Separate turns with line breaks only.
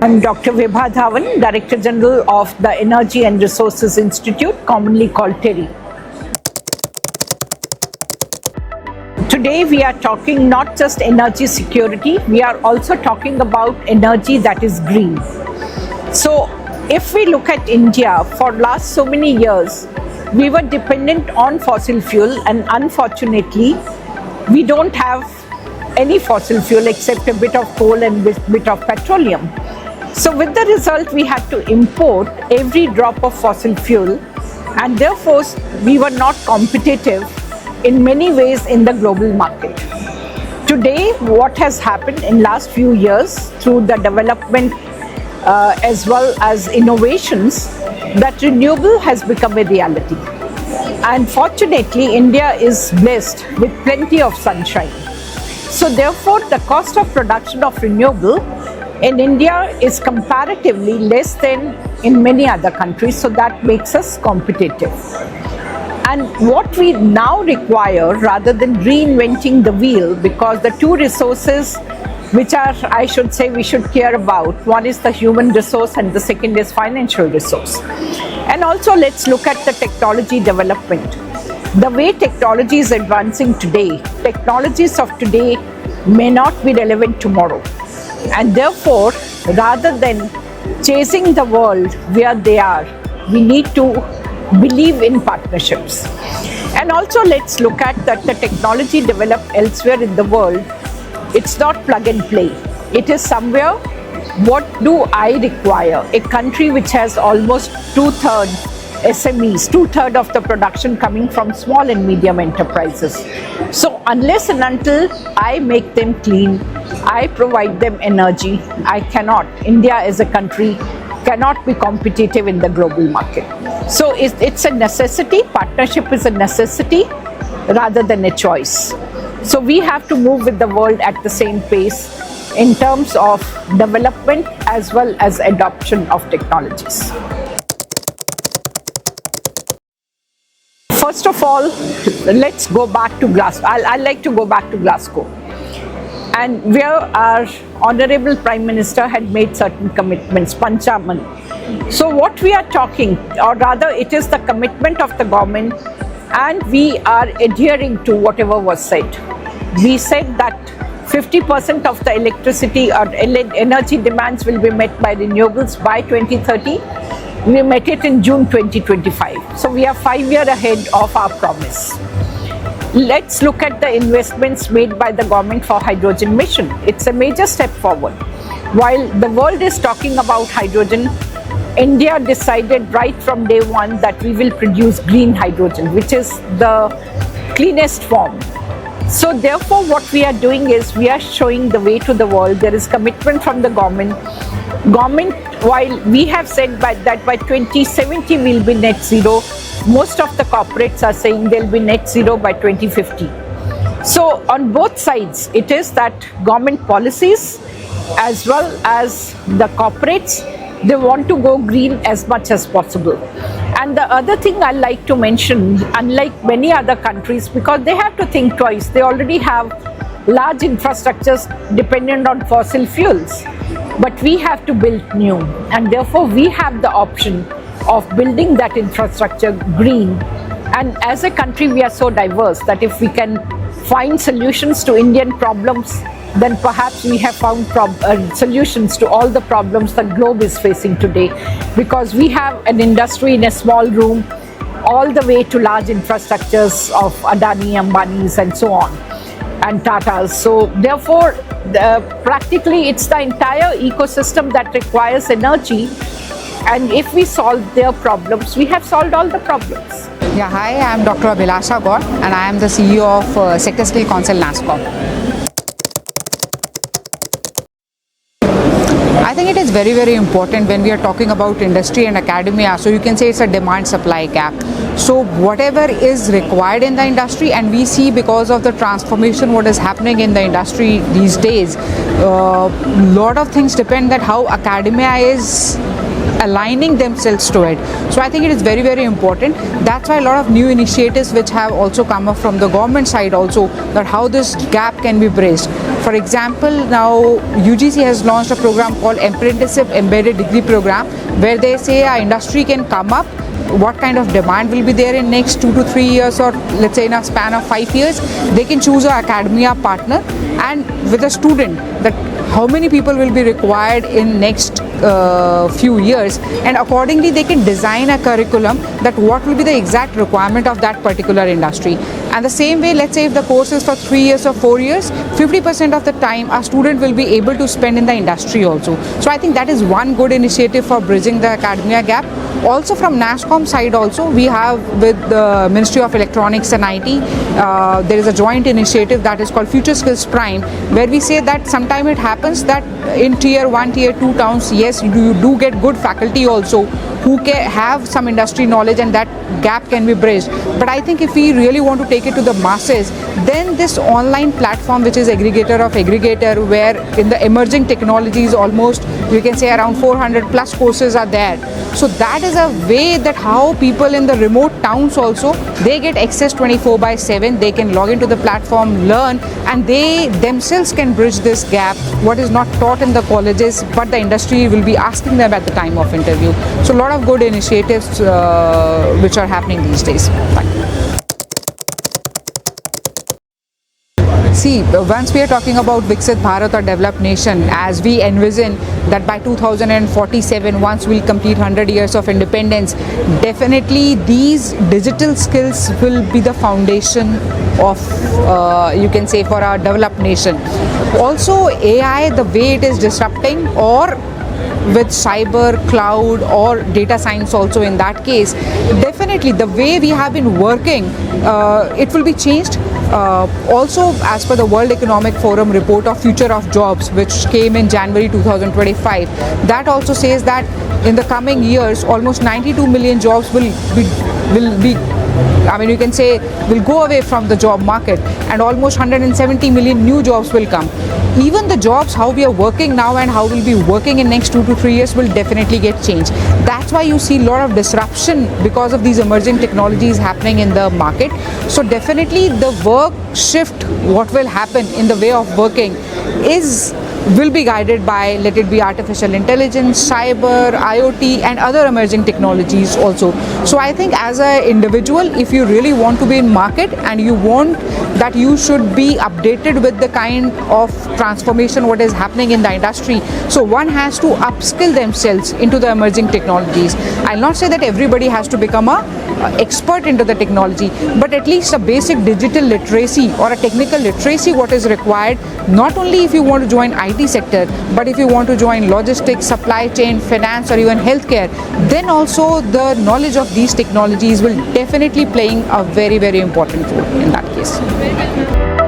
I'm Dr. Vibha Dhawan, Director General of the Energy and Resources Institute, commonly called TERI. Today we are talking not just energy security, we are also talking about energy that is green. So if we look at India, for last so many years, we were dependent on fossil fuel, and unfortunately, we don't have any fossil fuel except a bit of coal and a bit of petroleum. So with the result, we had to import every drop of fossil fuel, and therefore we were not competitive in many ways in the global market. Today, what has happened in last few years through the development as well as innovations, that renewable has become a reality. And fortunately, India is blessed with plenty of sunshine. So therefore, the cost of production of renewable in India is comparatively less than in many other countries, so that makes us competitive. And what we now require, rather than reinventing the wheel, because the two resources which are, I should say, we should care about, one is the human resource and the second is financial resource. And also let's look at the technology development. The way technology is advancing today, technologies of today may not be relevant tomorrow. And therefore, rather than chasing the world where they are, we need to believe in partnerships. And also let's look at that the technology developed elsewhere in the world, it's not plug and play. It is somewhere, what do I require? A country which has almost two-thirds SMEs, two-thirds of the production coming from small and medium enterprises. So unless and until I make them clean, I provide them energy, I cannot, India as a country cannot be competitive in the global market. So it's a necessity, partnership is a necessity rather than a choice. So we have to move with the world at the same pace in terms of development as well as adoption of technologies. First of all, let's go back to Glasgow. I'd like to go back to Glasgow, and where our Honorable Prime Minister had made certain commitments, Panchaman. So what we are talking, or rather it is the commitment of the government, and we are adhering to whatever was said. We said that 50% of the electricity or energy demands will be met by renewables by 2030. We met it in June 2025. So we are 5 years ahead of our promise. Let's look at the investments made by the government for hydrogen mission. It's a major step forward. While the world is talking about hydrogen, India decided right from day one that we will produce green hydrogen, which is the cleanest form. So therefore what we are doing is we are showing the way to the world. There is commitment from the government. While we have said that by 2070 we'll be net zero, most of the corporates are saying they'll be net zero by 2050. So on both sides, it is that government policies as well as the corporates, they want to go green as much as possible. And the other thing I like to mention, unlike many other countries, because they have to think twice, they already have large infrastructures dependent on fossil fuels, but we have to build new, and therefore we have the option of building that infrastructure green. And as a country, we are so diverse that if we can find solutions to Indian problems, then perhaps we have found solutions to all the problems the globe is facing today, because we have an industry in a small room all the way to large infrastructures of Adani, Ambanis and so on, and Tatas. So therefore practically it's the entire ecosystem that requires energy, and if we solve their problems, we have solved all the problems.
Yeah, hi, I am Dr. Abhilasha Gaur and I am the CEO of Sector Skill Council, NASSCOM. I think it is very, very important when we are talking about industry and academia. So you can say it's a demand-supply gap. So whatever is required in the industry, and we see because of the transformation what is happening in the industry these days, lot of things depend that how academia is aligning themselves to it. So I think it is very, very important. That's why a lot of new initiatives which have also come up from the government side also, that how this gap can be bridged. For example, now UGC has launched a program called Apprenticeship Embedded Degree Program, where they say our industry can come up, what kind of demand will be there in next 2 to 3 years, or let's say in a span of 5 years. They can choose an academia partner, and with a student, that how many people will be required in next few years, and accordingly they can design a curriculum that what will be the exact requirement of that particular industry. And the same way, let's say if the course is for 3 years or 4 years, 50% of the time a student will be able to spend in the industry also. So I think that is one good initiative for bridging the academia gap. Also from NASSCOM side also, we have with the Ministry of Electronics and IT, there is a joint initiative that is called Future Skills Prime, where we say that sometime it happens that in tier 1, tier 2 towns, yes, you do get good faculty also who can have some industry knowledge, and that gap can be bridged. But I think if we really want to take it to the masses, then this online platform, which is aggregator of aggregator, where in the emerging technologies almost we can say around 400 plus courses are there. So that is a way that how people in the remote towns also, they get access 24/7. They can log into the platform, learn, and they themselves can bridge this gap, what is not taught in the colleges, but the industry will be asking them at the time of interview. So a lot of good initiatives which are happening these days. Thank you. See, once we are talking about Viksit Bharat or developed nation, as we envision that by 2047, once we'll complete 100 years of independence, definitely these digital skills will be the foundation of, you can say, for our developed nation. Also, AI, the way it is disrupting, or with cyber, cloud, or data science also in that case, definitely the way we have been working, it will be changed. Also, as per the World Economic Forum report of Future of Jobs, which came in January 2025, that also says that in the coming years, almost 92 million jobs will be I mean, you can say will go away from the job market, and almost 170 million new jobs will come. Even the jobs, how we are working now and how we'll be working in next 2 to 3 years will definitely get changed. That's why you see a lot of disruption because of these emerging technologies happening in the market. So definitely the work shift, what will happen in the way of working will be guided by, let it be artificial intelligence, cyber, IoT, and other emerging technologies also. So I think as an individual, if you really want to be in market and you want that you should be updated with the kind of transformation what is happening in the industry, so one has to upskill themselves into the emerging technologies. I'll not say that everybody has to become a expert into the technology, but at least a basic digital literacy or a technical literacy what is required, not only if you want to join IT sector, but if you want to join logistics, supply chain, finance, or even healthcare, then also the knowledge of these technologies will definitely playing a very, very important role in that case.